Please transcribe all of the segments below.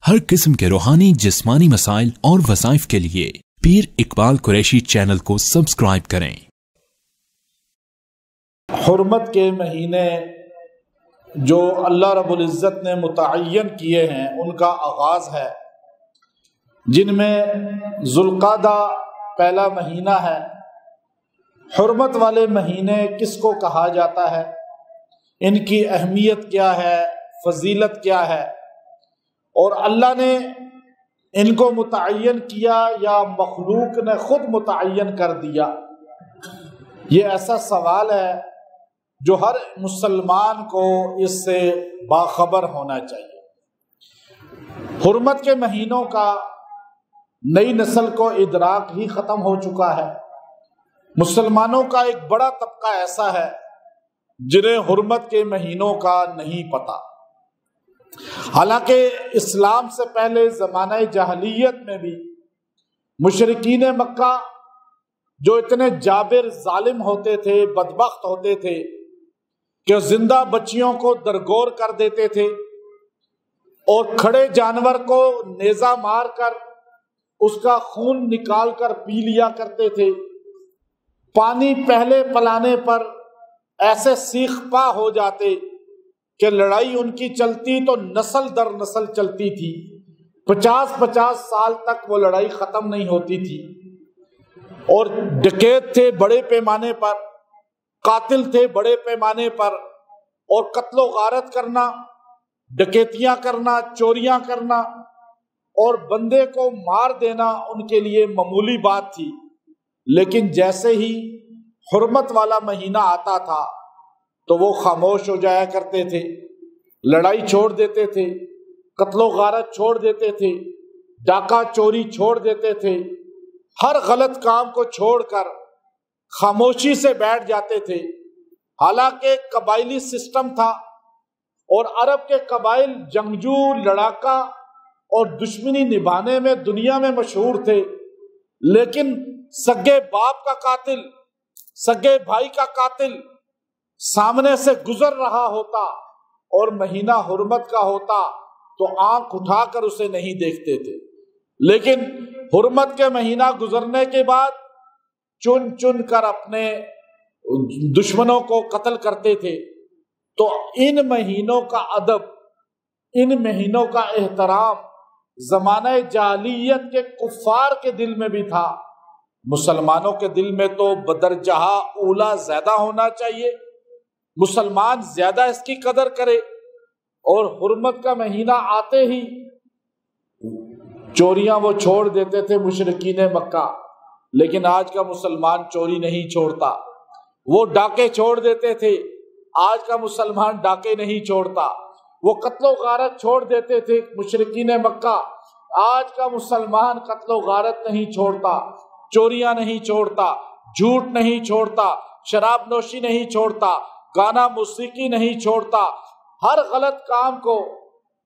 ہر قسم کے روحانی جسمانی مسائل اور وظائف کے لیے پیر اقبال قریشی چینل کو سبسکرائب کریں۔ حرمت کے مہینے جو اللہ رب العزت نے متعین کیے ہیں ان کا آغاز ہے، جن میں ذوالقعدہ پہلا مہینہ ہے۔ حرمت والے مہینے کس کو کہا جاتا ہے، ان کی اہمیت کیا ہے، فضیلت کیا ہے، اور اللہ نے ان کو متعین کیا یا مخلوق نے خود متعین کر دیا؟ یہ ایسا سوال ہے جو ہر مسلمان کو اس سے باخبر ہونا چاہیے۔ حرمت کے مہینوں کا نئی نسل کو ادراک ہی ختم ہو چکا ہے۔ مسلمانوں کا ایک بڑا طبقہ ایسا ہے جنہیں حرمت کے مہینوں کا نہیں پتہ، حالانکہ اسلام سے پہلے زمانہ جاہلیت میں بھی مشرکین مکہ جو اتنے جابر ظالم ہوتے تھے، بدبخت ہوتے تھے کہ زندہ بچیوں کو درگور کر دیتے تھے اور کھڑے جانور کو نیزہ مار کر اس کا خون نکال کر پی لیا کرتے تھے۔ پانی پہلے پلانے پر ایسے سیخ پا ہو جاتے کہ لڑائی ان کی چلتی تو نسل در نسل چلتی تھی، 50 سال تک وہ لڑائی ختم نہیں ہوتی تھی۔ اور ڈکیت تھے بڑے پیمانے پر، قاتل تھے بڑے پیمانے پر، اور قتل و غارت کرنا، ڈکیتیاں کرنا، چوریاں کرنا اور بندے کو مار دینا ان کے لیے معمولی بات تھی۔ لیکن جیسے ہی حرمت والا مہینہ آتا تھا تو وہ خاموش ہو جایا کرتے تھے، لڑائی چھوڑ دیتے تھے، قتل و غارت چھوڑ دیتے تھے، ڈاکہ چوری چھوڑ دیتے تھے، ہر غلط کام کو چھوڑ کر خاموشی سے بیٹھ جاتے تھے۔ حالانکہ قبائلی سسٹم تھا اور عرب کے قبائل جنگجو، لڑاکا اور دشمنی نبھانے میں دنیا میں مشہور تھے، لیکن سگے باپ کا قاتل، سگے بھائی کا قاتل سامنے سے گزر رہا ہوتا اور مہینہ حرمت کا ہوتا تو آنکھ اٹھا کر اسے نہیں دیکھتے تھے۔ لیکن حرمت کے مہینہ گزرنے کے بعد چن چن کر اپنے دشمنوں کو قتل کرتے تھے۔ تو ان مہینوں کا ادب، ان مہینوں کا احترام زمانہ جاہلیت کے کفار کے دل میں بھی تھا۔ مسلمانوں کے دل میں تو بدرجہ اولا زیادہ ہونا چاہیے، مسلمان زیادہ اس کی قدر کرے، اور حرمت کا مہینہ آتے ہی چوریاں وہ چھوڑ دیتے تھے مشرکین مکہ۔ لیکن آج کا مسلمان چوری نہیں چھوڑتا، وہ ڈاکے چھوڑ دیتے تھے، آج کا مسلمان ڈاکے نہیں چھوڑتا۔ وہ قتل و غارت چھوڑ دیتے تھے مشرکین مکہ، آج کا مسلمان قتل و غارت نہیں چھوڑتا، چوریاں نہیں چھوڑتا، جھوٹ نہیں چھوڑتا، شراب نوشی نہیں چھوڑتا، گانا موسیقی نہیں چھوڑتا، ہر غلط کام کو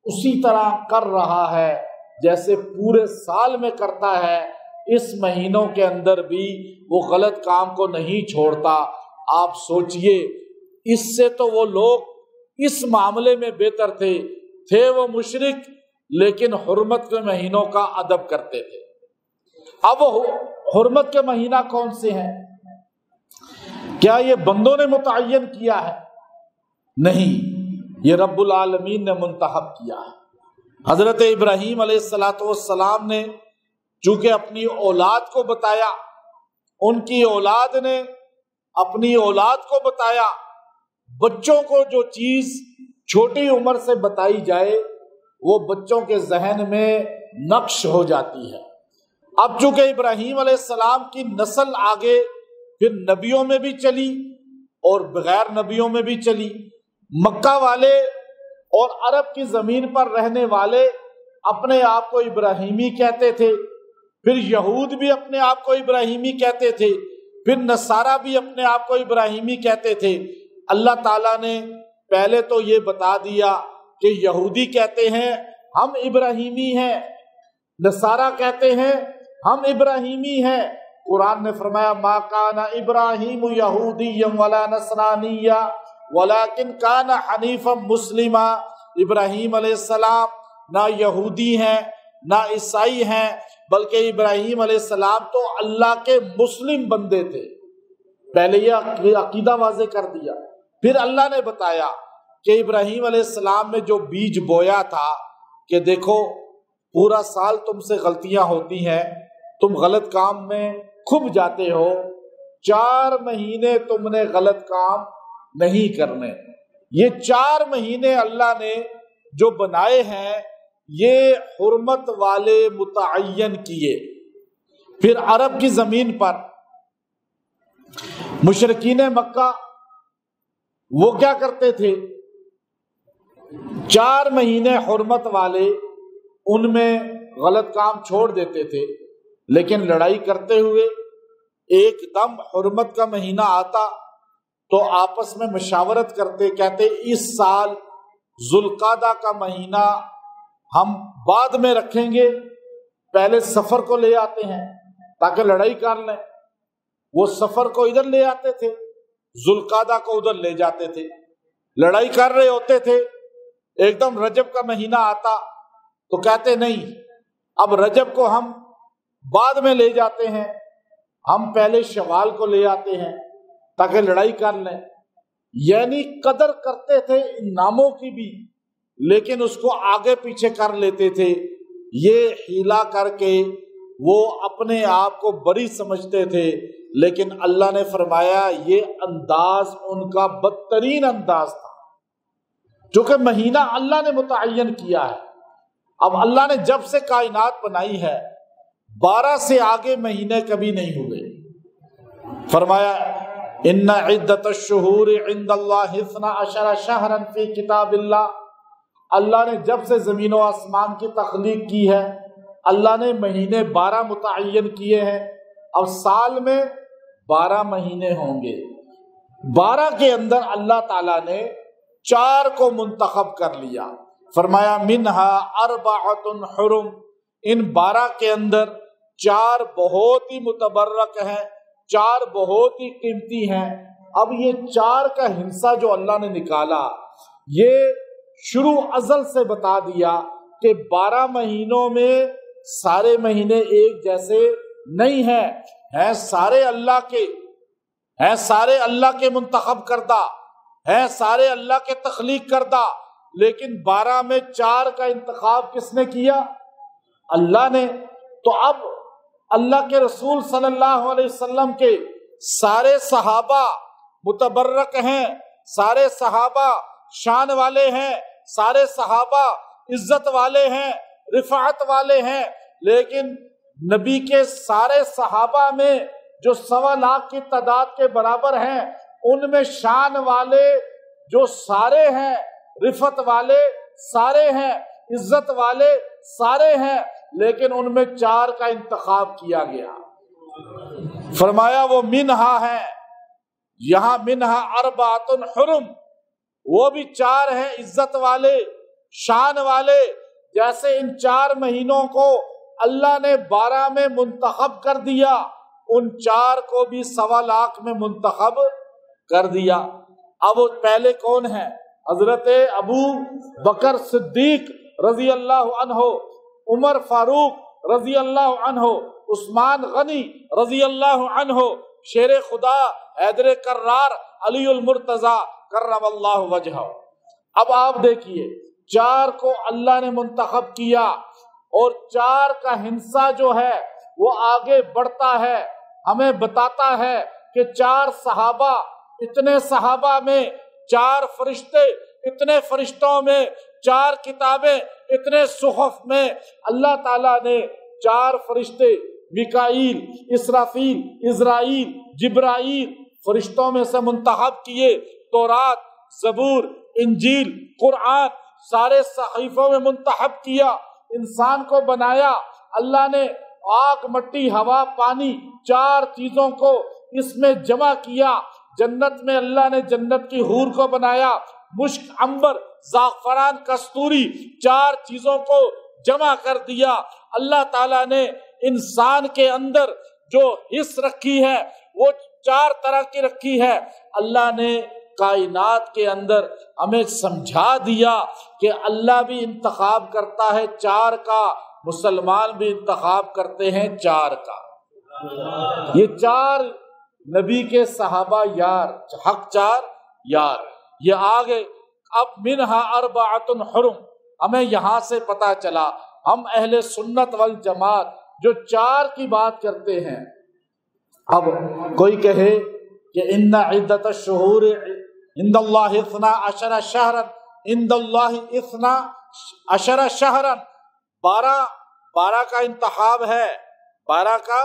اسی طرح کر رہا ہے جیسے پورے سال میں کرتا ہے۔ اس مہینوں کے اندر بھی وہ غلط کام کو نہیں چھوڑتا۔ آپ سوچئے، اس سے تو وہ لوگ اس معاملے میں بہتر تھے وہ مشرک، لیکن حرمت کے مہینوں کا ادب کرتے تھے۔ اب وہ حرمت کے مہینہ کون سے ہیں؟ کیا یہ بندوں نے متعین کیا ہے؟ نہیں، یہ رب العالمین نے منتخب کیا ہے۔ حضرت ابراہیم علیہ السلام نے چونکہ اپنی اولاد کو بتایا، ان کی اولاد نے اپنی اولاد کو بتایا۔ بچوں کو جو چیز چھوٹی عمر سے بتائی جائے وہ بچوں کے ذہن میں نقش ہو جاتی ہے۔ اب چونکہ ابراہیم علیہ السلام کی نسل آگے پھر نبیوں میں بھی چلی اور بغیر نبیوں میں بھی چلی، مکہ والے اور عرب کی زمین پر رہنے والے اپنے آپ کو ابراہیمی کہتے تھے، پھر یہود بھی اپنے آپ کو ابراہیمی کہتے تھے، پھر نصارہ بھی اپنے آپ کو ابراہیمی کہتے تھے۔ اللہ تعالیٰ نے پہلے تو یہ بتا دیا کہ یہودی کہتے ہیں ہم ابراہیمی ہیں، نصارہ کہتے ہیں ہم ابراہیمی ہیں۔ قرآن نے فرمایا ما کان ابراہیم یہودیا ولا نصرانیا ولکن کان حنیفا مسلما۔ ابراہیم علیہ السلام نہ یہودی ہیں نہ عیسائی ہیں، بلکہ ابراہیم علیہ السلام تو اللہ کے مسلم بندے تھے۔ پہلے یہ عقیدہ واضح کر دیا، پھر اللہ نے بتایا کہ ابراہیم علیہ السلام نے جو بیج بویا تھا کہ دیکھو پورا سال تم سے غلطیاں ہوتی ہیں، تم غلط کام میں کھب جاتے ہو، 4 مہینے تم نے غلط کام نہیں کرنے۔ یہ 4 مہینے اللہ نے جو بنائے ہیں یہ حرمت والے متعین کیے۔ پھر عرب کی زمین پر مشرکین مکہ وہ کیا کرتے تھے؟ 4 مہینے حرمت والے ان میں غلط کام چھوڑ دیتے تھے، لیکن لڑائی کرتے ہوئے ایک دم حرمت کا مہینہ آتا تو آپس میں مشاورت کرتے، کہتے اس سال ذوالقعدہ کا مہینہ ہم بعد میں رکھیں گے، پہلے سفر کو لے آتے ہیں تاکہ لڑائی کر لیں۔ وہ سفر کو ادھر لے آتے تھے، ذوالقعدہ کو ادھر لے جاتے تھے، لڑائی کر رہے ہوتے تھے، ایک دم رجب کا مہینہ آتا تو کہتے نہیں اب رجب کو ہم بعد میں لے جاتے ہیں، ہم پہلے شوال کو لے آتے ہیں تاکہ لڑائی کر لیں۔ یعنی قدر کرتے تھے ان ناموں کی بھی، لیکن اس کو آگے پیچھے کر لیتے تھے۔ یہ حیلہ کر کے وہ اپنے آپ کو بری سمجھتے تھے، لیکن اللہ نے فرمایا یہ انداز ان کا بدترین انداز تھا، چونکہ مہینہ اللہ نے متعین کیا ہے۔ اب اللہ نے جب سے کائنات بنائی ہے 12 سے آگے مہینے کبھی نہیں ہوئے۔ فرمایا ان عدت الشہور عند اللہ 12 شہرا فی کتاب اللہ۔ اللہ نے جب سے زمین و آسمان کی تخلیق کی ہے اللہ نے مہینے 12 متعین کیے ہیں۔ اب سال میں 12 مہینے ہوں گے، 12 کے اندر اللہ تعالیٰ نے 4 کو منتخب کر لیا۔ فرمایا منہا 4 حرم، ان 12 کے اندر 4 بہت ہی متبرک ہیں، 4 بہت ہی قیمتی ہیں۔ اب یہ 4 کا حصہ جو اللہ نے نکالا یہ شروع ازل سے بتا دیا کہ 12 مہینوں میں سارے مہینے ایک جیسے نہیں ہیں سارے اللہ کے، ہیں سارے اللہ کے منتخب کردہ، ہیں سارے اللہ کے تخلیق کردہ، لیکن 12 میں 4 کا انتخاب کس نے کیا؟ اللہ نے۔ تو اب اللہ کے رسول صلی اللہ علیہ وسلم کے سارے صحابہ متبرک ہیں، سارے صحابہ شان والے ہیں، سارے صحابہ عزت والے ہیں، رفعت والے ہیں، لیکن نبی کے سارے صحابہ میں جو 1.25 لاکھ کی تعداد کے برابر ہیں ان میں شان والے جو سارے ہیں، رفعت والے سارے ہیں، عزت والے سارے ہیں، لیکن ان میں 4 کا انتخاب کیا گیا۔ فرمایا وہ منہا ہے، یہاں منہا 4 حرم، وہ بھی 4 ہیں عزت والے شان والے۔ جیسے ان 4 مہینوں کو اللہ نے 12 میں منتخب کر دیا، ان 4 کو بھی 1.25 لاکھ میں منتخب کر دیا۔ اب پہلے کون ہیں؟ حضرت ابو بکر صدیق رضی اللہ عنہ، عمر فاروق رضی اللہ عنہ، عثمان غنی رضی اللہ عنہ، شیر خدا حیدر کرار علی المرتضی کرم اللہ وجہہ۔ اب آپ دیکھیے 4 کو اللہ نے منتخب کیا اور 4 کا حصہ جو ہے وہ آگے بڑھتا ہے، ہمیں بتاتا ہے کہ 4 صحابہ، اتنے صحابہ میں 4 فرشتے، اتنے فرشتوں میں 4 کتابیں، اتنے صحف میں اللہ تعالیٰ نے 4 فرشتے میکائیل، اسرافیل، عزرائیل، جبرائیل فرشتوں میں سے منتخب کیے۔ تورات، زبور، انجیل، قرآن سارے صحیفوں میں منتخب کیا۔ انسان کو بنایا اللہ نے، آگ، مٹی، ہوا، پانی 4 چیزوں کو اس میں جمع کیا۔ جنت میں اللہ نے جنت کی حور کو بنایا، مشک، عنبر، زعفران، کستوری 4 چیزوں کو جمع کر دیا۔ اللہ تعالیٰ نے انسان کے اندر جو حص رکھی ہے وہ 4 طرح کی رکھی ہے۔ اللہ نے کائنات کے اندر ہمیں سمجھا دیا کہ اللہ بھی انتخاب کرتا ہے 4 کا، مسلمان بھی انتخاب کرتے ہیں 4 کا۔ یہ 4 نبی کے صحابہ یار، حق 4 یار، یہ آگے اب منہا اربعۃ حرم، ہمیں یہاں سے پتا چلا ہم اہل سنت والجماعت جو 4 کی بات کرتے ہیں۔ اب کوئی کہے کہ ان عدت الشہور عند اللہ 12 شہرا، عند اللہ 12 شہرا، 12 کا انتخاب ہے، 12 کا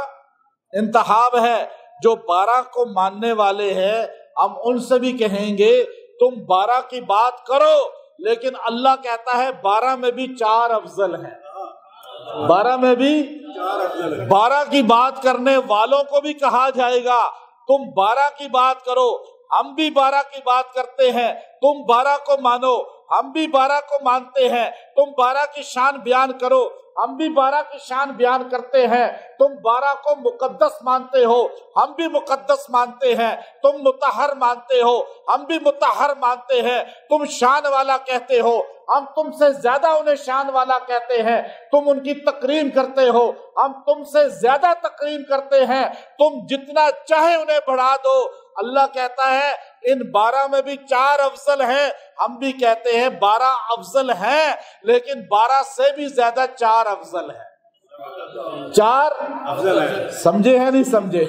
انتخاب ہے۔ جو 12 کو ماننے والے ہیں ہم ان سے بھی کہیں گے تم 12 کی بات کرو، لیکن اللہ کہتا ہے 12 میں بھی 4 افضل ہیں، 12 میں بھی 12 کی بات کرنے والوں کو بھی کہا جائے گا تم 12 کی بات کرو، ہم بھی 12 کی بات کرتے ہیں، تم 12 کو مانو، ہم بھی 12 کو مانتے ہیں، تم 12 کی شان بیان کرو، ہم بھی 12 کی شان بیان کرتے ہیں، تم 12 کو مقدس مانتے ہو، ہم بھی مقدس مانتے ہیں، تم مطہر مانتے ہو، ہم بھی مطہر مانتے ہیں، تم شان والا کہتے ہو، ہم تم سے زیادہ انہیں شان والا کہتے ہیں، تم ان کی تکریم کرتے ہو، ہم تم سے زیادہ تکریم کرتے ہیں، تم جتنا چاہے انہیں بڑھا دو۔ اللہ کہتا ہے ان 12 میں بھی 4 افضل ہیں، ہم بھی کہتے ہیں 12 افضل ہیں، لیکن 12 سے بھی زیادہ 4 افضل ہیں، 4 افضل ہیں۔ سمجھے ہیں نہیں سمجھے؟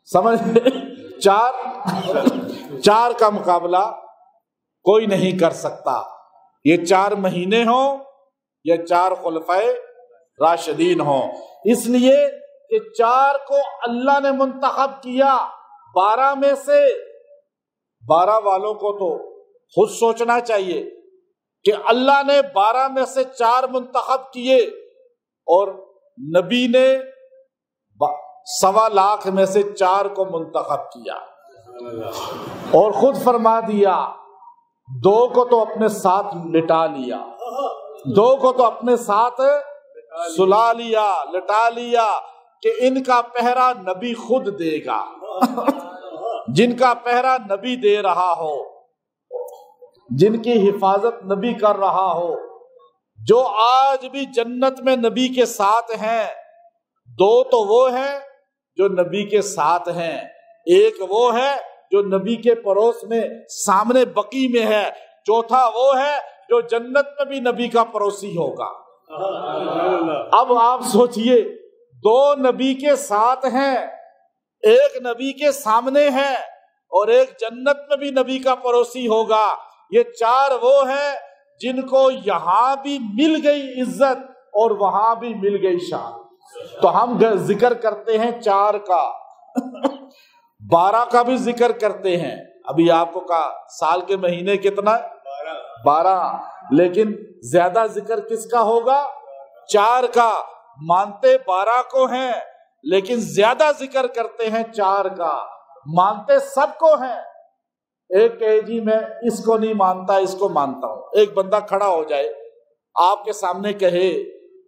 سمجھ 4 کا مقابلہ کوئی نہیں کر سکتا، یہ 4 مہینے ہوں یا 4 خلفائے راشدین ہوں، اس لیے کہ 4 کو اللہ نے منتخب کیا۔ 12 میں سے 12 والوں کو تو خود سوچنا چاہیے کہ اللہ نے 12 میں سے 4 منتخب کیے اور نبی نے 1.25 لاکھ میں سے 4 کو منتخب کیا، اور خود فرما دیا 2 کو تو اپنے ساتھ لٹا لیا، 2 کو تو اپنے ساتھ سلا لیا، لٹا لیا کہ ان کا پہرا نبی خود دے گا۔ جن کا پہرا نبی دے رہا ہو، جن کی حفاظت نبی کر رہا ہو، جو آج بھی جنت میں نبی کے ساتھ ہیں، 2 تو وہ ہیں جو نبی کے ساتھ ہیں، ایک وہ ہے جو نبی کے پڑوس میں سامنے بقی میں ہے، چوتھا وہ ہے جو جنت میں بھی نبی کا پڑوسی ہوگا۔ اب آپ سوچئے 2 نبی کے ساتھ ہیں، ایک نبی کے سامنے ہے اور ایک جنت میں بھی نبی کا پڑوسی ہوگا، یہ 4 وہ ہیں جن کو یہاں بھی مل گئی عزت اور وہاں بھی مل گئی شان۔ تو ہم ذکر کرتے ہیں 4 کا، 12 کا بھی ذکر کرتے ہیں۔ ابھی آپ کو کہا سال کے مہینے کتنا؟ 12، لیکن زیادہ ذکر کس کا ہوگا؟ 4 کا۔ مانتے 12 کو ہیں لیکن زیادہ ذکر کرتے ہیں 4 کا، مانتے سب کو ہیں۔ ایک کہے جی میں اس کو نہیں مانتا، اس کو مانتا ہوں۔ ایک بندہ کھڑا ہو جائے آپ کے سامنے کہے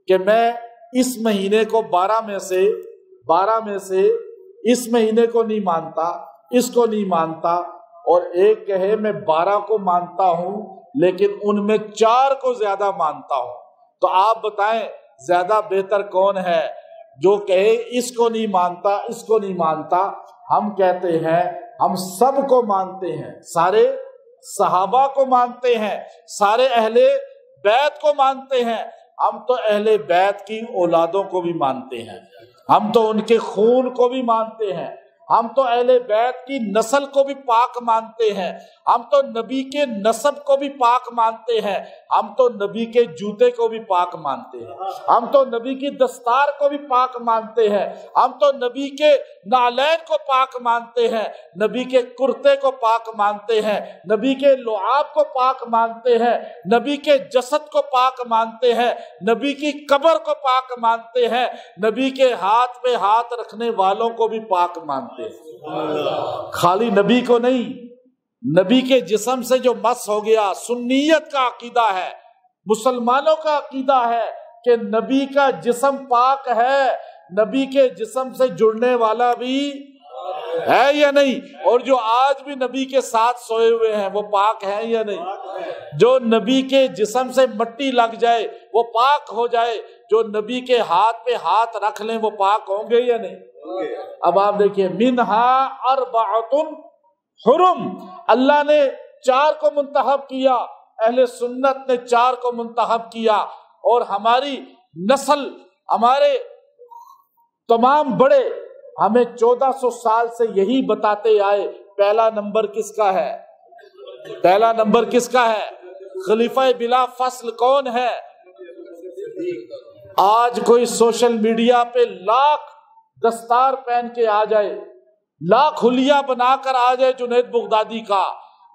کہ میں اس مہینے کو 12 میں سے اس مہینے کو نہیں مانتا، اس کو نہیں مانتا، اور ایک کہے میں 12 کو مانتا ہوں لیکن ان میں 4 کو زیادہ مانتا ہوں، تو آپ بتائیں زیادہ بہتر کون ہے؟ جو کہے اس کو نہیں مانتا، اس کو نہیں مانتا۔ ہم کہتے ہیں ہم سب کو مانتے ہیں، سارے صحابہ کو مانتے ہیں، سارے اہل بیت کو مانتے ہیں، ہم تو اہل بیت کی اولادوں کو بھی مانتے ہیں، ہم تو ان کے خون کو بھی مانتے ہیں، ہم تو اہل بیت کی نسل کو بھی پاک مانتے ہیں، ہم تو نبی کے نسب کو بھی پاک مانتے ہیں، ہم تو نبی کے جوتے کو بھی پاک مانتے ہیں، ہم تو نبی کی دستار کو بھی پاک مانتے ہیں، ہم تو نبی کے نالین کو پاک مانتے ہیں، نبی کے کرتے کو پاک مانتے ہیں، نبی کے لعاب کو پاک مانتے ہیں، نبی کے جسد کو پاک مانتے ہیں، نبی کی قبر کو پاک مانتے ہیں، نبی کے ہاتھ پہ ہاتھ رکھنے والوں کو بھی پاک مانتے ہیں۔ خالی نبی کو نہیں، نبی کے جسم سے جو مس ہو گیا، سنیت کا عقیدہ ہے، مسلمانوں کا عقیدہ ہے کہ نبی کا جسم پاک ہے، نبی کے جسم سے جڑنے والا بھی ہے یا نہیں؟ اور جو آج بھی نبی کے ساتھ سوئے ہوئے ہیں وہ پاک ہیں یا نہیں؟ جو نبی کے جسم سے مٹی لگ جائے وہ پاک ہو جائے، جو نبی کے ہاتھ پہ ہاتھ رکھ لیں وہ پاک ہوں گے یا نہیں؟ اب آپ دیکھیے، منہا اربعۃ حرم، اللہ نے 4 کو منتخب کیا، اہل سنت نے 4 کو منتخب کیا، اور ہماری نسل، ہمارے تمام بڑے ہمیں 1400 سال سے یہی بتاتے آئے، پہلا نمبر کس کا ہے؟ پہلا نمبر کس کا ہے؟ خلیفہ بلا فصل کون ہے؟ آج کوئی سوشل میڈیا پہ لاکھ دستار پہن کے آ جائے، لاکھ حلیہ بنا کر آ جائے جنید بغدادی کا،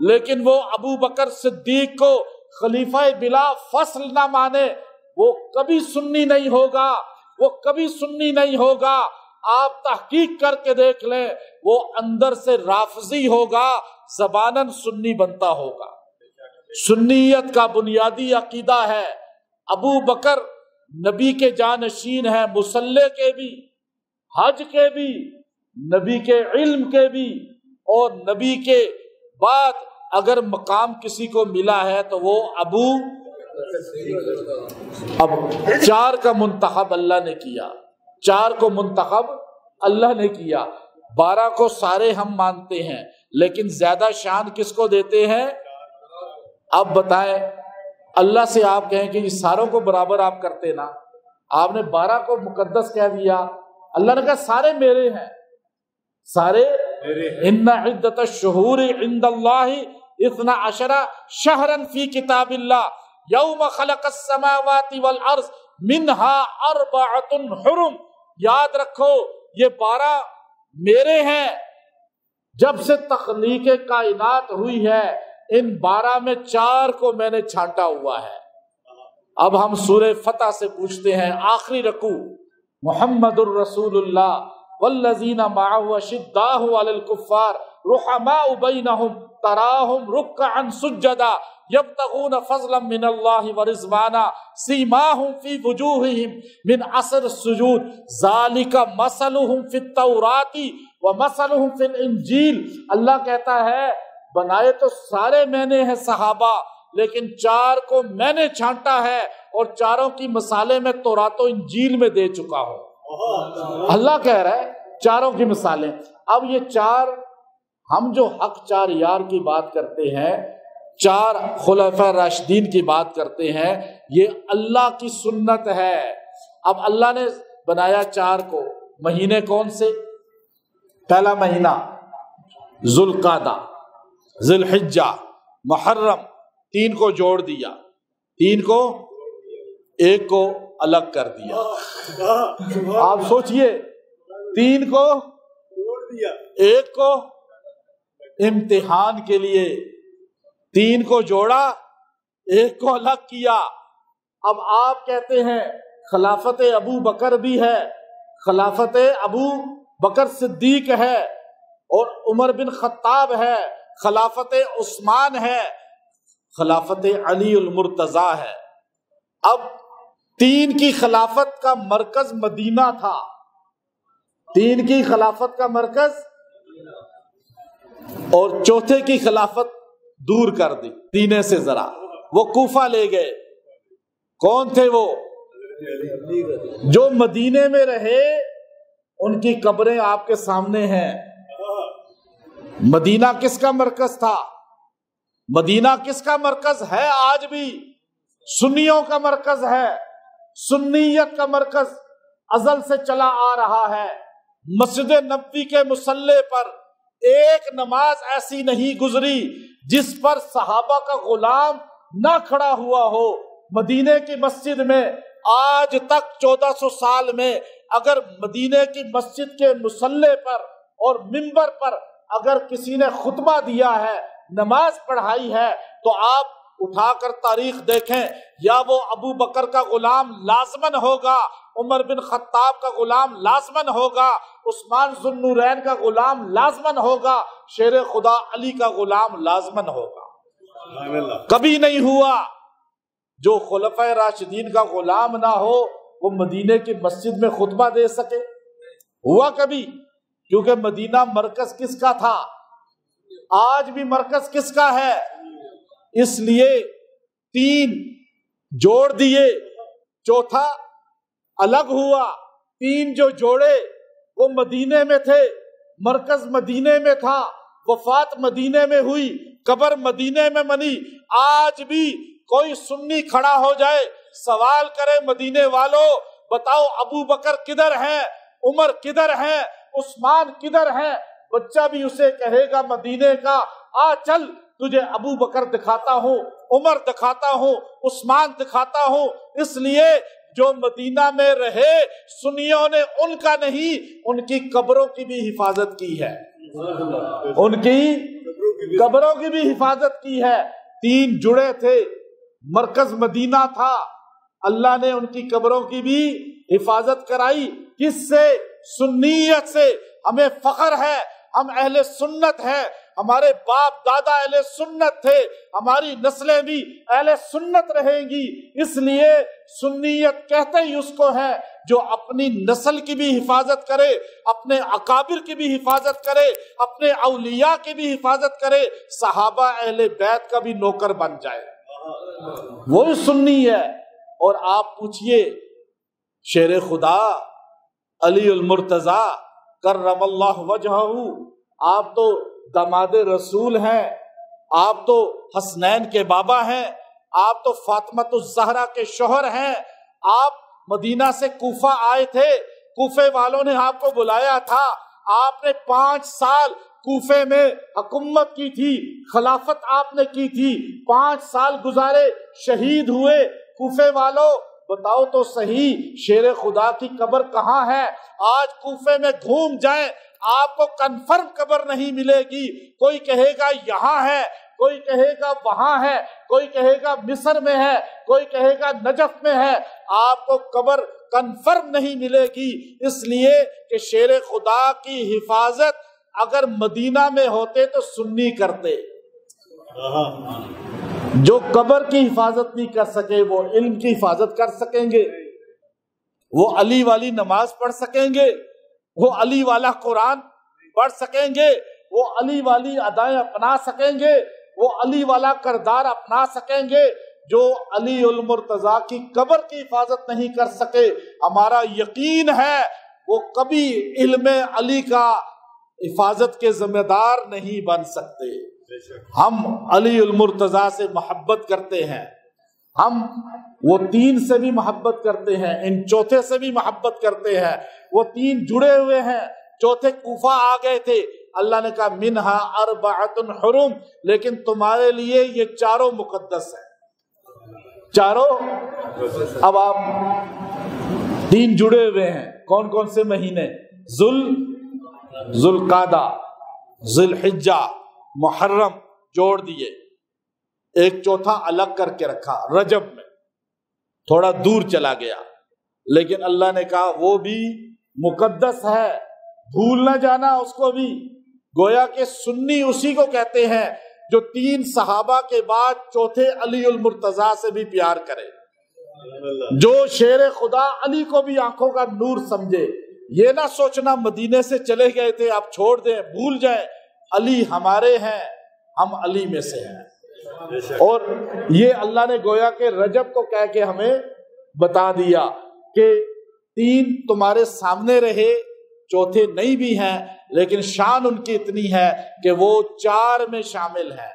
لیکن وہ ابو بکر صدیق کو خلیفہ بلا فصل نہ مانے، وہ کبھی سنی نہیں ہوگا، وہ کبھی سنی نہیں ہوگا۔ آپ تحقیق کر کے دیکھ لیں، وہ اندر سے رافضی ہوگا، زباناً سنی بنتا ہوگا۔ سنیت کا بنیادی عقیدہ ہے ابو بکر نبی کے جانشین ہیں، مصلی کے بھی، حج کے بھی، نبی کے علم کے بھی، اور نبی کے بعد اگر مقام کسی کو ملا ہے تو وہ ابو۔ اب 4 کا منتخب اللہ نے کیا، 4 کو منتخب اللہ نے کیا، 12 کو سارے ہم مانتے ہیں، لیکن زیادہ شان کس کو دیتے ہیں؟ اب بتائیں، اللہ سے آپ کہیں کہ ساروں کو برابر آپ کرتے نا، آپ نے 12 کو مقدس کہہ دیا، اللہ نے کہا سارے میرے ہیں، سارے۔ ان عدت الشہور عند اللہ 12 شہرا فی کتاب اللہ یوم خلق السماوات والارض منها 4 حرم۔ یاد رکھو یہ 12 میرے ہیں، جب سے تخلیق کائنات ہوئی ہے ان 12 میں 4 کو میں نے چھانٹا ہوا ہے۔ اب ہم سورہ فتح سے پوچھتے ہیں، آخری رکوع، محمد الرسول اللہ والذین معه اشداء علی الکفار رحماء بینہم تراہم رکعا سجدا یبتغون فضلا من اللہ ورضوانا سیماہم فی وجوہہم من اثر السجود ذالک مثلہم فی التوراۃ ومثلہم فی الانجیل۔ اللہ کہتا ہے بنائے تو سارے میں نے ہیں صحابہ، لیکن 4 کو میں نے چھانٹا ہے، اور 4 کی مثالیں میں تورات و انجیل میں دے چکا ہوں۔ اللہ کہہ رہا ہے 4 کی مثالیں۔ اب یہ 4، ہم جو حق 4 یار کی بات کرتے ہیں، 4 خلفاء راشدین کی بات کرتے ہیں، یہ اللہ کی سنت ہے۔ اب اللہ نے بنایا 4 کو، مہینے کون سے؟ پہلا مہینہ ذوالقعدہ، ذی الحجہ، محرم، 3 کو جوڑ دیا، 3 کو 1 کو الگ کر دیا۔ آپ سوچئے، 3 کو جوڑ دیا، 1 کو امتحان کے لیے، 3 کو جوڑا، 1 کو الگ کیا۔ اب آپ کہتے ہیں خلافت ابو بکر بھی ہے، خلافت ابو بکر صدیق ہے، اور عمر بن خطاب ہے، خلافت عثمان ہے، خلافت علی المرتضیٰ ہے۔ اب 3 کی خلافت کا مرکز مدینہ تھا، 3 کی خلافت کا مرکز، اور 4تھے کی خلافت دور کر دی سینے سے ذرا، وہ کوفہ لے گئے۔ کون تھے وہ؟ جو مدینے میں رہے ان کی قبریں آپ کے سامنے ہیں۔ مدینہ کس کا مرکز تھا؟ مدینہ کس کا مرکز ہے؟ آج بھی سنیوں کا مرکز ہے، سنیت کا مرکز ازل سے چلا آ رہا ہے۔ مسجد نبوی کے مصلی پر ایک نماز ایسی نہیں گزری جس پر صحابہ کا غلام نہ کھڑا ہوا ہو۔ مدینے کی مسجد میں آج تک 1400 سال میں اگر مدینے کی مسجد کے مصلی پر اور منبر پر اگر کسی نے خطبہ دیا ہے، نماز پڑھائی ہے، تو آپ اٹھا کر تاریخ دیکھیں، یا وہ ابو بکر کا غلام لازمن ہوگا، عمر بن خطاب کا غلام لازمن ہوگا، عثمان ذو النورین کا غلام لازمن ہوگا، شیر خدا علی کا غلام لازمن ہوگا۔ کبھی نہیں ہوا جو خلفائے راشدین کا غلام نہ ہو وہ مدینے کی مسجد میں خطبہ دے سکے؟ ہوا کبھی؟ کیونکہ مدینہ مرکز کس کا تھا؟ آج بھی مرکز کس کا ہے؟ اس لیے 3 جوڑ دیے، چوتھا الگ ہوا۔ 3 جو جوڑے وہ مدینے میں تھے، مرکز مدینے میں تھا، وفات مدینے میں ہوئی، قبر مدینے میں بنی۔ آج بھی کوئی سنی کھڑا ہو جائے، سوال کرے مدینے والوں بتاؤ ابو بکر کدھر ہیں، عمر کدھر ہیں، عثمان کدھر ہیں، بچہ بھی اسے کہے گا مدینے کا، آ چل تجھے ابو بکر دکھاتا ہوں، عمر دکھاتا ہوں، عثمان دکھاتا ہوں۔ اس لیے جو مدینہ میں رہے سنیوں نے ان کا نہیں، ان کی قبروں کی بھی حفاظت کی ہے، ان کی قبروں کی بھی حفاظت کی ہے۔ 3 جڑے تھے، مرکز مدینہ تھا، اللہ نے ان کی قبروں کی بھی حفاظت کرائی۔ کس سے؟ سنیت سے۔ ہمیں فخر ہے، ہم اہل سنت ہیں، ہمارے باپ دادا اہل سنت تھے، ہماری نسلیں بھی اہل سنت رہیں گی۔ اس لیے سنیت کہتے ہی اس کو ہے جو اپنی نسل کی بھی حفاظت کرے، اپنے اکابر کی بھی حفاظت کرے، اپنے اولیاء کی بھی حفاظت کرے، صحابہ اہل بیت کا بھی نوکر بن جائے، وہی سنی ہے۔ اور آپ پوچھئے شیر خدا علی المرتضی کرم اللہ وجہہ، آپ تو داماد رسول ہیں، آپ تو حسنین کے بابا ہیں، آپ تو فاطمۃ الزہرا کے شوہر ہیں، آپ مدینہ سے کوفہ آئے تھے، کوفے والوں نے آپ کو بلایا تھا، آپ نے 5 سال کوفے میں حکومت کی تھی، خلافت آپ نے کی تھی، 5 سال گزارے، شہید ہوئے۔ کوفے والوں بتاؤ تو صحیح شیر خدا کی قبر کہاں ہے؟ آج کوفے میں گھوم جائیں آپ کو کنفرم قبر نہیں ملے گی، کوئی کہے گا یہاں ہے، کوئی کہے گا وہاں ہے، کوئی کہے گا مصر میں ہے، کوئی کہے گا نجف میں ہے، آپ کو قبر کنفرم نہیں ملے گی۔ اس لیے کہ شیر خدا کی حفاظت اگر مدینہ میں ہوتے تو سنی کرتے، جو قبر کی حفاظت نہیں کر سکے وہ علم کی حفاظت کر سکیں گے، وہ علی والی نماز پڑھ سکیں گے، وہ علی والا قرآن پڑھ سکیں گے، وہ علی والی ادائیں اپنا سکیں گے، وہ علی والا کردار اپنا سکیں گے۔ جو علی المرتضی کی قبر کی حفاظت نہیں کر سکے، ہمارا یقین ہے وہ کبھی علم علی کا حفاظت کے ذمہ دار نہیں بن سکتے۔ ہم علی المرتضی سے محبت کرتے ہیں، ہم وہ 3 سے بھی محبت کرتے ہیں، ان چوتھے سے بھی محبت کرتے ہیں۔ وہ 3 جڑے ہوئے ہیں، چوتھے کوفہ آ گئے تھے، اللہ نے کہا منہا اربعۃ حرم، لیکن تمہارے لیے یہ 4 مقدس ہیں، 4۔ اب آپ 3 جڑے ہوئے ہیں، کون کون سے مہینے؟ ذوالقعدہ، ذوالحجہ، محرم جوڑ دیے، ایک چوتھا الگ کر کے رکھا رجب میں، تھوڑا دور چلا گیا، لیکن اللہ نے کہا وہ بھی مقدس ہے، بھول نہ جانا اس کو بھی۔ گویا کہ سنی اسی کو کہتے ہیں جو 3 صحابہ کے بعد چوتھے علی المرتضی سے بھی پیار کرے، جو شیر خدا علی کو بھی آنکھوں کا نور سمجھے۔ یہ نہ سوچنا مدینے سے چلے گئے تھے اب چھوڑ دیں، بھول جائیں، علی ہمارے ہیں، ہم علی میں سے ہیں۔ اور یہ اللہ نے گویا کہ رجب کو کہہ کے ہمیں بتا دیا کہ 3 تمہارے سامنے رہے، چوتھے نہیں بھی ہیں، لیکن شان ان کی اتنی ہے کہ وہ 4 میں شامل ہیں۔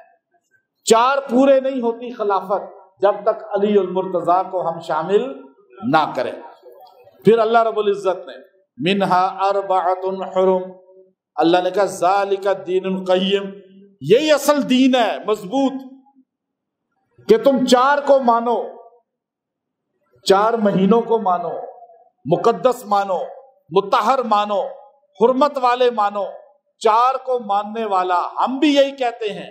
4 پورے نہیں ہوتی خلافت جب تک علی المرتضی کو ہم شامل نہ کریں۔ پھر اللہ رب العزت نے منہا اربعۃ حرم، اللہ نے کہا ذالک الدین القیم، یہی اصل دین ہے مضبوط، کہ تم 4 کو مانو، 4 مہینوں کو مانو، مقدس مانو، مطہر مانو، حرمت والے مانو، 4 کو ماننے والا۔ ہم بھی یہی کہتے ہیں،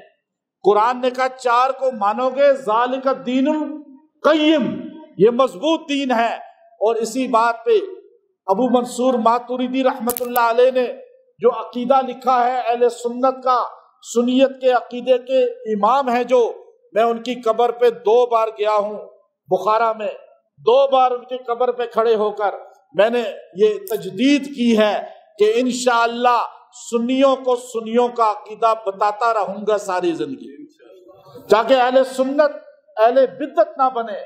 قرآن نے کہا 4 کو مانو گے، ذالک الدین القیم، یہ مضبوط دین ہے۔ اور اسی بات پہ ابو منصور ماتوریدی رحمت اللہ علیہ نے جو عقیدہ لکھا ہے اہل سنت کا، سنیت کے عقیدے کے امام ہیں، جو میں ان کی قبر پہ 2 بار گیا ہوں، بخارا میں 2 بار ان کی قبر پہ کھڑے ہو کر میں نے یہ تجدید کی ہے کہ انشاءاللہ سنیوں کو سنیوں کا عقیدہ بتاتا رہوں گا ساری زندگی، تاکہ اہل سنت اہل بدعت نہ بنے،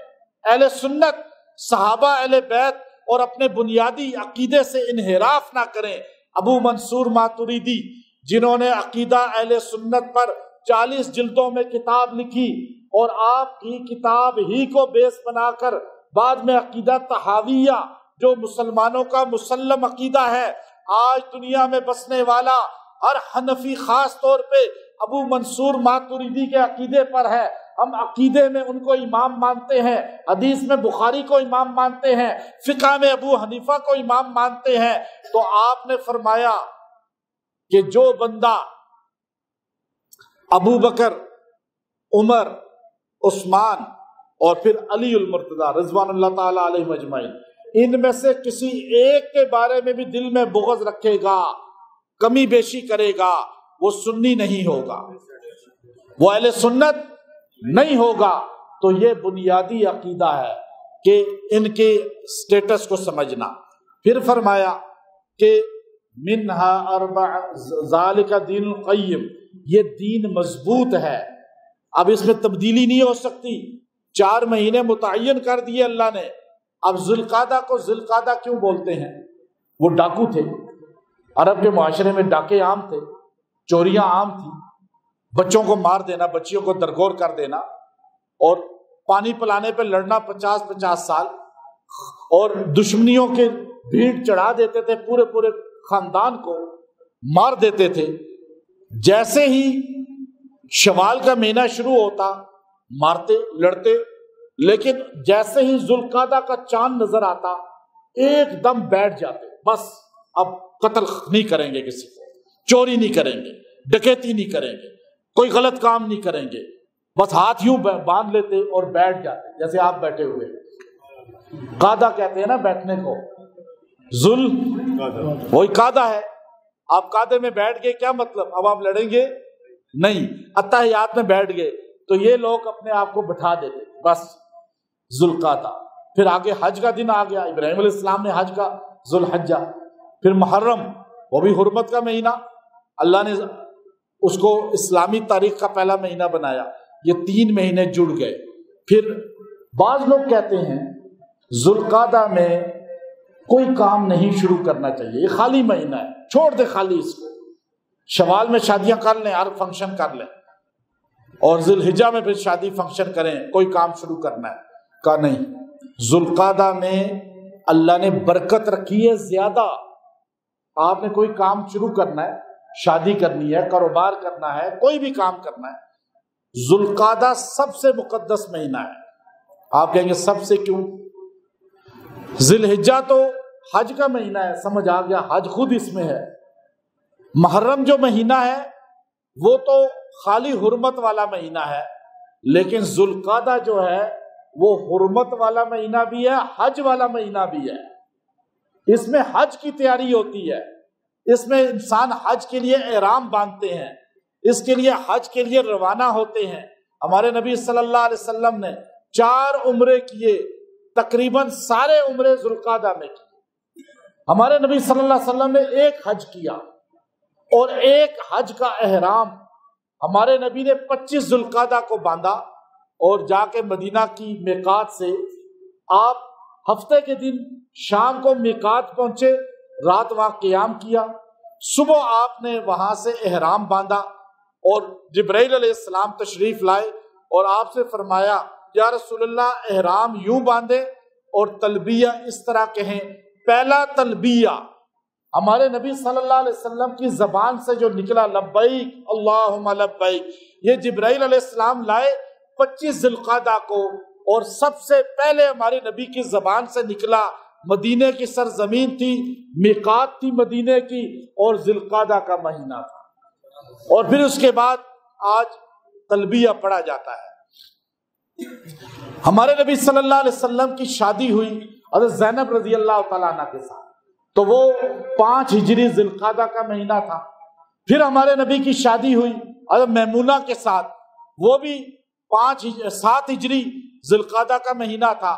اہل سنت صحابہ اہل بیت اور اپنے بنیادی عقیدے سے انحراف نہ کریں۔ ابو منصور ماتریدی جنہوں نے عقیدہ اہل سنت پر 40 جلدوں میں کتاب لکھی اور آپ کی کتاب ہی کو بیس بنا کر بعد میں عقیدہ طحاویہ جو مسلمانوں کا مسلم عقیدہ ہے، آج دنیا میں بسنے والا ہر حنفی خاص طور پہ ابو منصور ماتریدی کے عقیدے پر ہے۔ ہم عقیدے میں ان کو امام مانتے ہیں، حدیث میں بخاری کو امام مانتے ہیں، فقہ میں ابو حنیفہ کو امام مانتے ہیں۔ تو آپ نے فرمایا کہ جو بندہ ابو بکر، عمر، عثمان اور پھر علی المرتضیٰ رضوان اللہ تعالی علیہ اجمعین، ان میں سے کسی ایک کے بارے میں بھی دل میں بغض رکھے گا، کمی بیشی کرے گا، وہ سنی نہیں ہوگا، وہ اہل سنت نہیں ہوگا۔ تو یہ بنیادی عقیدہ ہے کہ ان کے سٹیٹس کو سمجھنا۔ پھر فرمایا کہ منہا اربع ذالک دین القیم، یہ دین مضبوط ہے، اب اس میں تبدیلی نہیں ہو سکتی۔ 4 مہینے متعین کر دیے اللہ نے۔ اب ذوالقعدہ کو ذوالقعدہ کیوں بولتے ہیں؟ وہ ڈاکو تھے، عرب کے معاشرے میں ڈاکے عام تھے، چوریاں عام تھی، بچوں کو مار دینا، بچیوں کو درگور کر دینا، اور پانی پلانے پہ لڑنا 50-50 سال، اور دشمنیوں کے بھیڑ چڑھا دیتے تھے، پورے پورے خاندان کو مار دیتے تھے۔ جیسے ہی شوال کا مہینہ شروع ہوتا مارتے لڑتے، لیکن جیسے ہی ذوالقعدہ کا چاند نظر آتا ایک دم بیٹھ جاتے، بس اب قتل نہیں کریں گے، کسی کو چوری نہیں کریں گے، ڈکیتی نہیں کریں گے، کوئی غلط کام نہیں کریں گے، بس ہاتھ یوں باندھ لیتے اور بیٹھ جاتے جیسے آپ بیٹھے ہوئے۔ قعدہ کہتے ہیں نا بیٹھنے کو، ذل وہی قعدہ ہے۔ آپ قعدے میں بیٹھ گئے، کیا مطلب؟ اب آپ لڑیں گے نہیں، اتحیات میں بیٹھ گئے، تو یہ لوگ اپنے آپ کو بٹھا دیتے، بس ذوالقعدہ۔ پھر آگے حج کا دن آ گیا، ابراہیم علیہ السلام نے حج کا، ذوالحجہ۔ پھر محرم، وہ بھی حرمت کا مہینہ، اللہ نے اس کو اسلامی تاریخ کا پہلا مہینہ بنایا۔ یہ 3 مہینے جڑ گئے۔ پھر بعض لوگ کہتے ہیں ذوالقعدہ میں کوئی کام نہیں شروع کرنا چاہیے، یہ خالی مہینہ ہے، چھوڑ دے خالی اس کو، شوال میں شادیاں کر لیں، ہر فنکشن کر لیں، اور ذوالحجہ میں پھر شادی فنکشن کریں، کوئی کام شروع کرنا ہے کا نہیں۔ ذوالقعدہ میں اللہ نے برکت رکھی ہے زیادہ۔ آپ نے کوئی کام شروع کرنا ہے، شادی کرنی ہے، کاروبار کرنا ہے، کوئی بھی کام کرنا ہے، ذوالقعدہ سب سے مقدس مہینہ ہے۔ آپ کہیں گے سب سے کیوں؟ ذوالحجہ تو حج کا مہینہ ہے، سمجھ آ گیا، حج خود اس میں ہے۔ محرم جو مہینہ ہے وہ تو خالی حرمت والا مہینہ ہے، لیکن ذوالقعدہ جو ہے وہ حرمت والا مہینہ بھی ہے، حج والا مہینہ بھی ہے۔ اس میں حج کی تیاری ہوتی ہے، اس میں انسان حج کے لیے احرام باندھتے ہیں، اس کے لیے حج کے لیے روانہ ہوتے ہیں۔ ہمارے نبی صلی اللہ علیہ وسلم نے 4 عمرے کیے، تقریباً سارے عمرے ذوالقعدہ میں کیے۔ ہمارے نبی صلی اللہ علیہ وسلم نے ایک حج کیا، اور ایک حج کا احرام ہمارے نبی نے 25 ذوالقعدہ کو باندھا، اور جا کے مدینہ کی میقات سے آپ ہفتے کے دن شام کو میقات پہنچے، رات وہاں قیام کیا، صبح آپ نے وہاں سے احرام باندھا، اور جبرائیل علیہ السلام تشریف لائے اور آپ سے فرمایا یا رسول اللہ احرام یوں باندھے اور تلبیہ اس طرح کہیں۔ پہلا تلبیہ ہمارے نبی صلی اللہ علیہ وسلم کی زبان سے جو نکلا، لبیک اللہم لبیک، یہ جبرائیل علیہ السلام لائے 25 ذوالقعدہ کو، اور سب سے پہلے ہمارے نبی کی زبان سے نکلا، مدینے کی سرزمین تھی، میقات تھی مدینے کی، اور ذوالقعدہ کا مہینہ تھا، اور پھر اس کے بعد آج تلبیہ پڑھا جاتا ہے۔ ہمارے نبی صلی اللہ علیہ وسلم کی شادی ہوئی حضرت زینب رضی اللہ تعالیٰ عنہ کے ساتھ، تو وہ 5 ہجری ذوالقعدہ کا مہینہ تھا۔ پھر ہمارے نبی کی شادی ہوئی حضرت میمونہ کے ساتھ، وہ بھی 7 ہجری ذوالقعدہ کا مہینہ تھا۔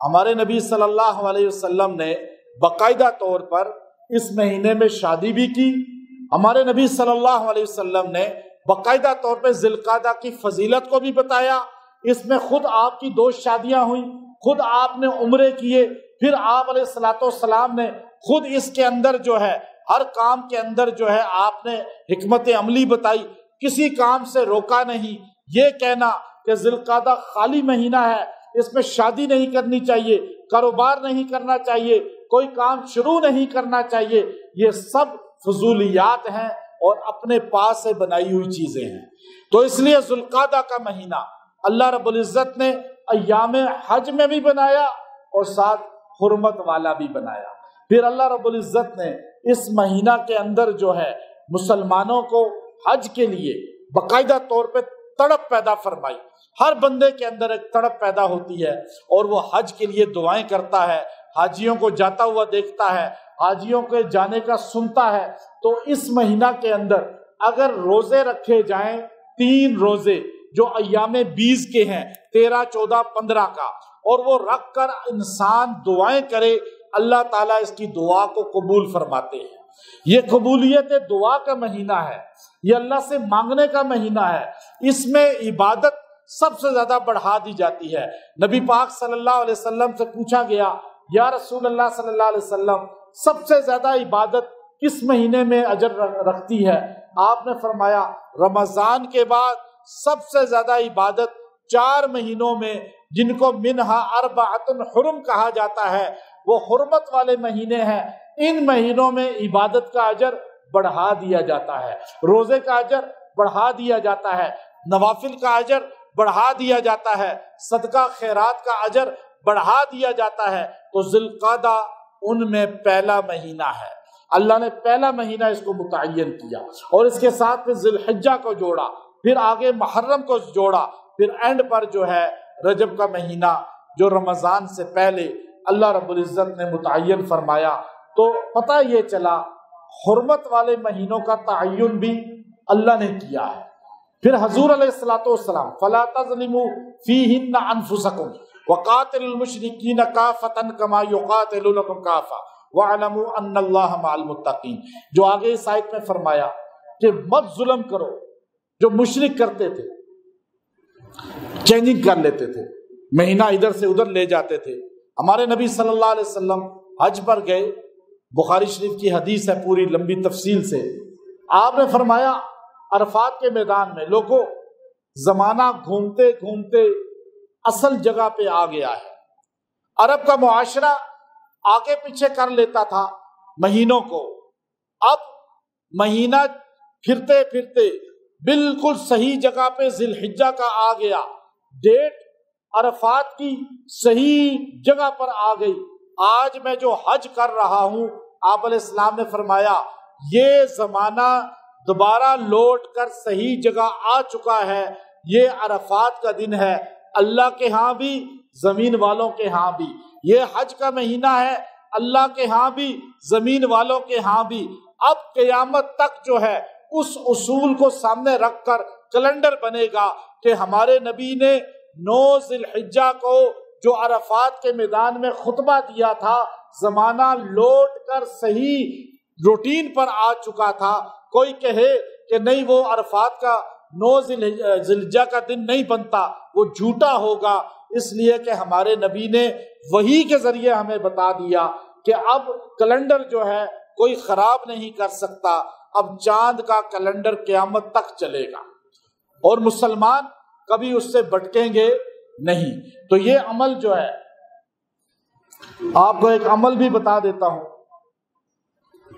ہمارے نبی صلی اللہ علیہ وسلم نے باقاعدہ طور پر اس مہینے میں شادی بھی کی۔ ہمارے نبی صلی اللہ علیہ وسلم نے باقاعدہ طور پہ ذی القعدہ کی فضیلت کو بھی بتایا۔ اس میں خود آپ کی 2 شادیاں ہوئیں، خود آپ نے عمرے کیے، پھر آپ علیہ الصلوۃ والسلام نے خود اس کے اندر جو ہے ہر کام کے اندر جو ہے آپ نے حکمت عملی بتائی، کسی کام سے روکا نہیں۔ یہ کہنا کہ ذی القعدہ خالی مہینہ ہے، اس میں شادی نہیں کرنی چاہیے، کاروبار نہیں کرنا چاہیے، کوئی کام شروع نہیں کرنا چاہیے، یہ سب فضولیات ہیں اور اپنے پاس سے بنائی ہوئی چیزیں ہیں۔ تو اس لیے ذی القعدہ کا مہینہ اللہ رب العزت نے ایام حج میں بھی بنایا اور ساتھ حرمت والا بھی بنایا۔ پھر اللہ رب العزت نے اس مہینہ کے اندر جو ہے مسلمانوں کو حج کے لیے باقاعدہ طور پہ تڑپ پیدا فرمائی۔ ہر بندے کے اندر ایک تڑپ پیدا ہوتی ہے اور وہ حج کے لیے دعائیں کرتا ہے، حاجیوں کو جاتا ہوا دیکھتا ہے، حاجیوں کے جانے کا سنتا ہے۔ تو اس مہینہ کے اندر اگر روزے رکھے جائیں 3 روزے جو ایام 20 کے ہیں، 13، 14، 15 کا، اور وہ رکھ کر انسان دعائیں کرے، اللہ تعالیٰ اس کی دعا کو قبول فرماتے ہیں۔ یہ قبولیت دعا کا مہینہ ہے، یہ اللہ سے مانگنے کا مہینہ ہے۔ اس میں عبادت سب سے زیادہ بڑھا دی جاتی ہے۔ نبی پاک صلی اللہ علیہ وسلم سے پوچھا گیا، یا رسول اللہ صلی اللہ علیہ وسلم سب سے زیادہ عبادت کس مہینے میں اجر رکھتی ہے؟ آپ نے فرمایا رمضان کے بعد سب سے زیادہ عبادت 4 مہینوں میں، جن کو منہا اربعۃ حرم کہا جاتا ہے، وہ حرمت والے مہینے ہیں۔ ان مہینوں میں عبادت کا اجر بڑھا دیا جاتا ہے، روزے کا اجر بڑھا دیا جاتا ہے، نوافل کا اجر بڑھا دیا جاتا ہے، صدقہ خیرات کا اجر بڑھا دیا جاتا ہے۔ تو ذی القعدہ ان میں پہلا مہینہ ہے۔ اللہ نے پہلا مہینہ اس کو متعین کیا اور اس کے ساتھ پھر ذی الحجہ کو جوڑا، پھر آگے محرم کو جوڑا، پھر اینڈ پر جو ہے رجب کا مہینہ جو رمضان سے پہلے اللہ رب العزت نے متعین فرمایا۔ تو پتہ یہ چلا حرمت والے مہینوں کا تعین بھی اللہ نے کیا ہے۔ پھر حضور علیہ الصلوۃ والسلام فلا تظلموا فیہن انفسکم وقاتلوا المشرکین کافۃ کما یقاتلونکم کافۃ وَاعْلَمُوا أَنَّ اللَّهَ مَعَ الْمُتَّقِينَ۔ جو آگے اس آیت میں فرمایا کہ مت ظلم کرو، جو مشرک کرتے تھے چینجنگ کر لیتے تھے، مہینہ ادھر سے ادھر لے جاتے تھے۔ ہمارے نبی صلی اللہ علیہ وسلم حج پر گئے، بخاری شریف کی حدیث ہے پوری لمبی تفصیل سے۔ آپ نے فرمایا عرفات کے میدان میں لوگوں زمانہ گھومتے گھومتے اصل جگہ پہ آ گیا ہے۔ عرب کا معاشرہ آگے پیچھے کر لیتا تھا مہینوں کو، اب مہینہ پھرتے پھرتے بالکل صحیح جگہ پہ ذی الحجہ کا آ گیا، ڈیٹ عرفات کی صحیح جگہ پر آ گئی۔ آج میں جو حج کر رہا ہوں، آپ علیہ السلام نے فرمایا یہ زمانہ دوبارہ لوٹ کر صحیح جگہ آ چکا ہے، یہ عرفات کا دن ہے، اللہ کے ہاں بھی زمین والوں کے ہاں بھی۔ یہ حج کا مہینہ ہے، اللہ کے ہاں بھی زمین والوں کے ہاں بھی۔ اب قیامت تک جو ہے اس اصول کو سامنے رکھ کر کیلنڈر بنے گا کہ ہمارے نبی نے 9 ذی الحجہ کو جو عرفات کے میدان میں خطبہ دیا تھا، زمانہ لوٹ کر صحیح روٹین پر آ چکا تھا۔ کوئی کہے کہ نہیں وہ عرفات کا 9 ذی الحجہ کا دن نہیں بنتا، وہ جھوٹا ہوگا، اس لیے کہ ہمارے نبی نے وحی کے ذریعے ہمیں بتا دیا کہ اب کیلنڈر جو ہے کوئی خراب نہیں کر سکتا، اب چاند کا کیلنڈر قیامت تک چلے گا اور مسلمان کبھی اس سے بھٹکیں گے نہیں۔ تو یہ عمل جو ہے، آپ کو ایک عمل بھی بتا دیتا ہوں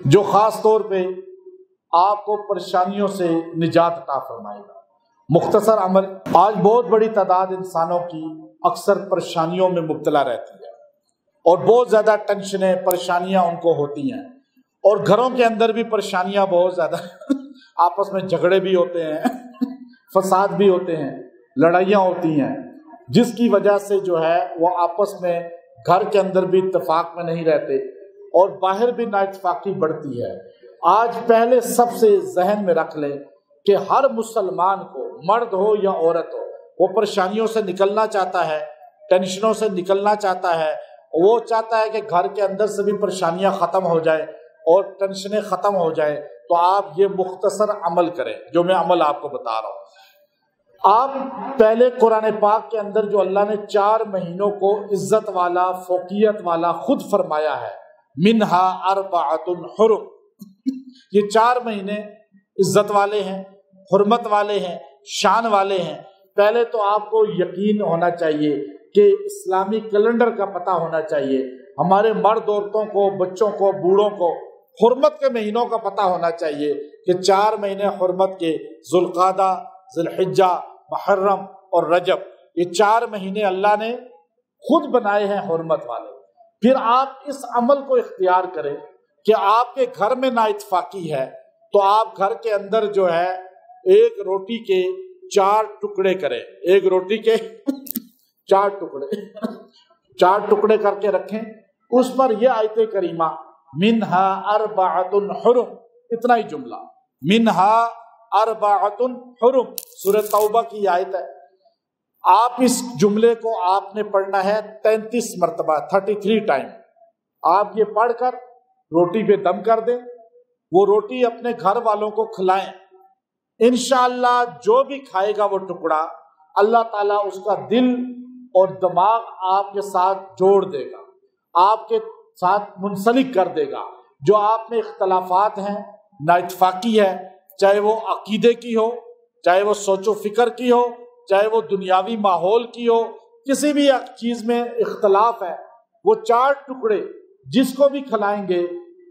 جو خاص طور پہ آپ کو پریشانیوں سے نجات عطا فرمائے گا۔ مختصر عمل۔ آج بہت بڑی تعداد انسانوں کی اکثر پریشانیوں میں مبتلا رہتی ہے اور بہت زیادہ ٹینشنیں پریشانیاں ان کو ہوتی ہیں، اور گھروں کے اندر بھی پریشانیاں بہت زیادہ آپس میں جھگڑے بھی ہوتے ہیں، فساد بھی ہوتے ہیں، لڑائیاں ہوتی ہیں، جس کی وجہ سے جو ہے وہ آپس میں گھر کے اندر بھی اتفاق میں نہیں رہتے اور باہر بھی نا اتفاقی بڑھتی ہے۔ آج پہلے سب سے ذہن میں رکھ لیں کہ ہر مسلمان کو، مرد ہو یا عورت ہو، وہ پریشانیوں سے نکلنا چاہتا ہے، ٹینشنوں سے نکلنا چاہتا ہے، وہ چاہتا ہے کہ گھر کے اندر سے بھی پریشانیاں ختم ہو جائے اور ٹینشنیں ختم ہو جائیں تو آپ یہ مختصر عمل کریں جو میں عمل آپ کو بتا رہا ہوں۔ آپ پہلے قرآن پاک کے اندر جو اللہ نے 4 مہینوں کو عزت والا فوقیت والا خود فرمایا ہے، منہا اربعۃ حرم، یہ 4 مہینے عزت والے ہیں، حرمت والے ہیں، شان والے ہیں۔ پہلے تو آپ کو یقین ہونا چاہیے کہ اسلامی کیلنڈر کا پتہ ہونا چاہیے، ہمارے مرد عورتوں کو، بچوں کو، بوڑھوں کو حرمت کے مہینوں کا پتہ ہونا چاہیے کہ 4 مہینے حرمت کے، ذوالقعدہ، ذوالحجہ، محرم اور رجب، یہ 4 مہینے اللہ نے خود بنائے ہیں حرمت والے۔ پھر آپ اس عمل کو اختیار کریں کہ آپ کے گھر میں نا اتفاقی ہے تو آپ گھر کے اندر جو ہے ایک روٹی کے 4 ٹکڑے کریں، ایک روٹی کے 4 ٹکڑے کر کے رکھیں، اس پر یہ آیت کریمہ منہا اربعۃ حرم، اتنا ہی جملہ، منہا اربعۃ حرم، سورہ توبہ کی آیت ہے۔ آپ اس جملے کو آپ نے پڑھنا ہے 33 مرتبہ، 33 ٹائم۔ آپ یہ پڑھ کر روٹی پہ دم کر دیں، وہ روٹی اپنے گھر والوں کو کھلائیں، انشاءاللہ جو بھی کھائے گا وہ ٹکڑا، اللہ تعالیٰ اس کا دل اور دماغ آپ کے ساتھ جوڑ دے گا، آپ کے ساتھ منسلک کر دے گا۔ جو آپ میں اختلافات ہیں، نا اتفاقی ہے، چاہے وہ عقیدے کی ہو، چاہے وہ سوچ و فکر کی ہو، چاہے وہ دنیاوی ماحول کی ہو، کسی بھی چیز میں اختلاف ہے، وہ 4 ٹکڑے جس کو بھی کھلائیں گے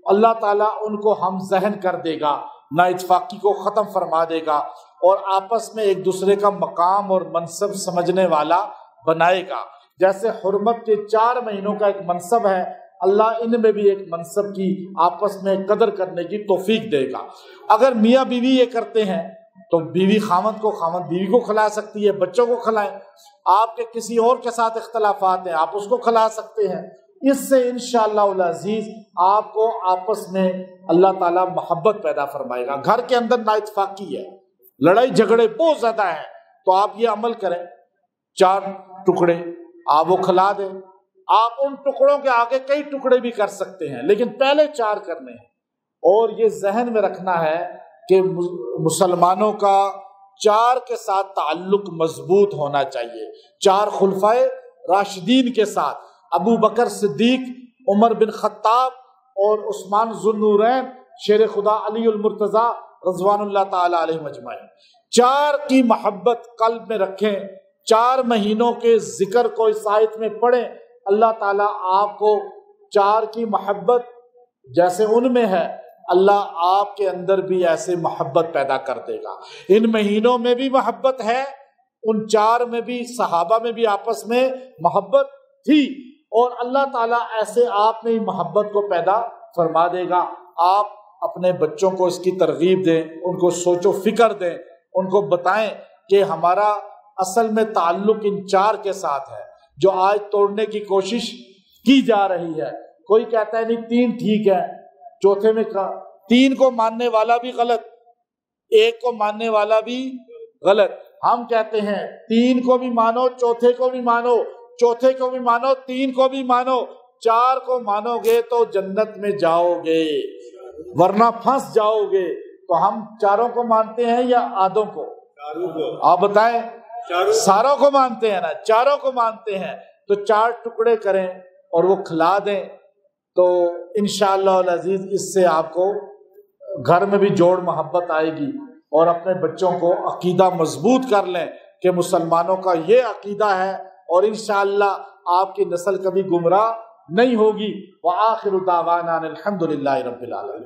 اللہ تعالیٰ ان کو ہم ذہن کر دے گا، نا اتفاقی کو ختم فرما دے گا اور آپس میں ایک دوسرے کا مقام اور منصب سمجھنے والا بنائے گا۔ جیسے حرمت کے 4 مہینوں کا ایک منصب ہے، اللہ ان میں بھی ایک منصب کی آپس میں قدر کرنے کی توفیق دے گا۔ اگر میاں بیوی یہ کرتے ہیں تو بیوی خاوند کو، خاوند بیوی کو کھلا سکتی ہے، بچوں کو کھلائیں۔ آپ کے کسی اور کے ساتھ اختلافات ہیں، آپ اس کو کھلا سکتے ہیں۔ اس سے انشاءاللہ العزیز آپ کو آپس میں اللہ تعالیٰ محبت پیدا فرمائے گا۔ گھر کے اندر نا اتفاقی ہے، لڑائی جھگڑے بہت زیادہ ہیں، تو آپ یہ عمل کریں، 4 ٹکڑے آپ وہ کھلا دیں۔ آپ ان ٹکڑوں کے آگے کئی ٹکڑے بھی کر سکتے ہیں، لیکن پہلے 4 کرنے ہیں۔ اور یہ ذہن میں رکھنا ہے کہ مسلمانوں کا 4 کے ساتھ تعلق مضبوط ہونا چاہیے، 4 خلفائے راشدین کے ساتھ، ابو بکر صدیق، عمر بن خطاب اور عثمان ذو النورین، شیر خدا علی المرتضیٰ رضوان اللہ تعالی علیہ اجمعین۔ 4 کی محبت قلب میں رکھیں، 4 مہینوں کے ذکر کو اس آیت میں پڑھیں، اللہ تعالیٰ آپ کو 4 کی محبت جیسے ان میں ہے، اللہ آپ کے اندر بھی ایسے محبت پیدا کر دے گا۔ ان مہینوں میں بھی محبت ہے، ان 4 میں بھی، صحابہ میں بھی آپس میں محبت تھی، اور اللہ تعالیٰ ایسے آپ میں محبت کو پیدا فرما دے گا۔ آپ اپنے بچوں کو اس کی ترغیب دیں، ان کو سوچ و فکر دیں، ان کو بتائیں کہ ہمارا اصل میں تعلق ان 4 کے ساتھ ہے، جو آج توڑنے کی کوشش کی جا رہی ہے۔ کوئی کہتا ہے نہیں 3 ٹھیک ہے، چوتھے میں 3 کو ماننے والا بھی غلط، 1 کو ماننے والا بھی غلط۔ ہم کہتے ہیں 3 کو بھی مانو، چوتھے کو بھی مانو، چوتھے کو بھی مانو، 3 کو بھی مانو، 4 کو مانو گے تو جنت میں جاؤ گے، ورنہ پھنس جاؤ گے۔ تو ہم 4 کو مانتے ہیں یا آدھوں کو؟ آپ بتائیں، ساروں کو مانتے ہیں نا، 4 کو مانتے ہیں۔ تو 4 ٹکڑے کریں اور وہ کھلا دیں، تو انشاءاللہ العزیز اس سے آپ کو گھر میں بھی جوڑ محبت آئے گی، اور اپنے بچوں کو عقیدہ مضبوط کر لیں کہ مسلمانوں کا یہ عقیدہ ہے، اور انشاءاللہ آپ کی نسل کبھی گمراہ نہیں ہوگی۔ وآخر دعوانا الحمدللہ رب العالمین۔